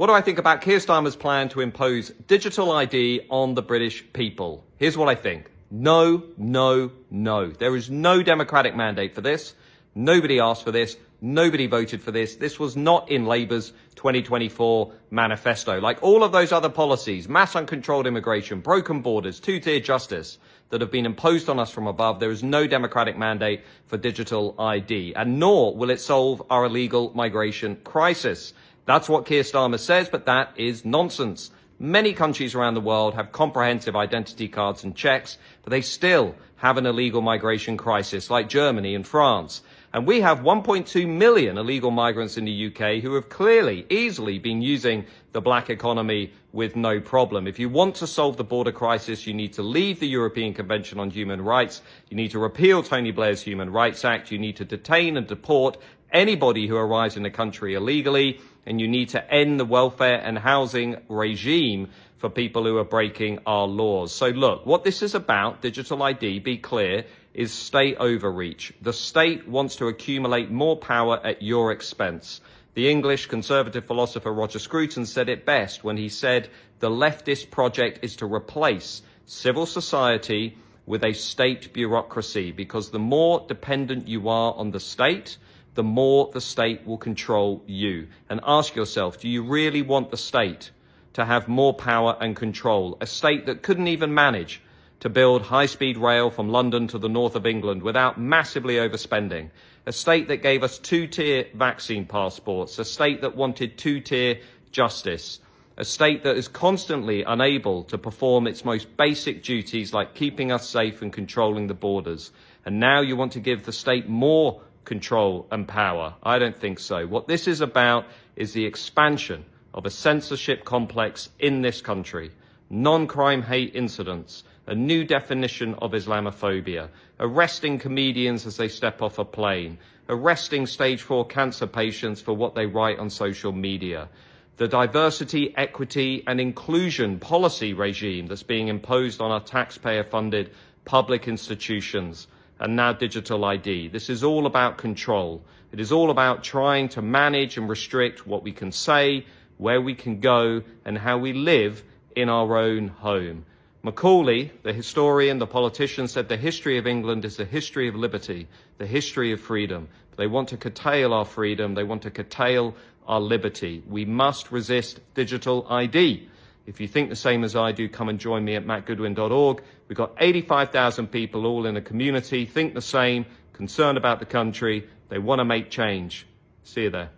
What do I think about Keir Starmer's plan to impose digital ID on the British people? Here's what I think. No, no, no. There is no democratic mandate for this. Nobody asked for this. Nobody voted for this. This was not in Labour's 2024 manifesto. Like all of those other policies, mass uncontrolled immigration, broken borders, two-tier justice that have been imposed on us from above, there is no democratic mandate for digital ID, and nor will it solve our illegal migration crisis. That's what Keir Starmer says, but that is nonsense. Many countries around the world have comprehensive identity cards and checks, but they still have an illegal migration crisis, like Germany and France. And we have 1.2 million illegal migrants in the UK who have clearly, easily been using the black economy with no problem. If you want to solve the border crisis, you need to leave the European Convention on Human Rights. You need to repeal Tony Blair's Human Rights Act. You need to detain and deport anybody who arrives in the country illegally. And you need to end the welfare and housing regime for people who are breaking our laws. So look, what this is about, digital ID, be clear, is state overreach. The state wants to accumulate more power at your expense. The English conservative philosopher Roger Scruton said it best when he said the leftist project is to replace civil society with a state bureaucracy, because the more dependent you are on the state, the more the state will control you. And ask yourself, do you really want the state to have more power and control? A state that couldn't even manage to build high-speed rail from London to the north of England without massively overspending. A state that gave us two-tier vaccine passports. A state that wanted two-tier justice. A state that is constantly unable to perform its most basic duties like keeping us safe and controlling the borders. And now you want to give the state more control and power. I don't think so. What this is about is the expansion of a censorship complex in this country. Non-crime hate incidents, a new definition of Islamophobia, arresting comedians as they step off a plane, arresting stage 4 cancer patients for what they write on social media, the diversity, equity and inclusion policy regime that's being imposed on our taxpayer-funded public institutions, and now digital ID. This is all about control. It is all about trying to manage and restrict what we can say, where we can go, and how we live in our own home. Macaulay, the historian, the politician, said the history of England is the history of liberty, the history of freedom. They want to curtail our freedom. They want to curtail our liberty. We must resist digital ID. If you think the same as I do, come and join me at mattgoodwin.org. We've got 85,000 people all in a community, think the same, concerned about the country. They want to make change. See you there.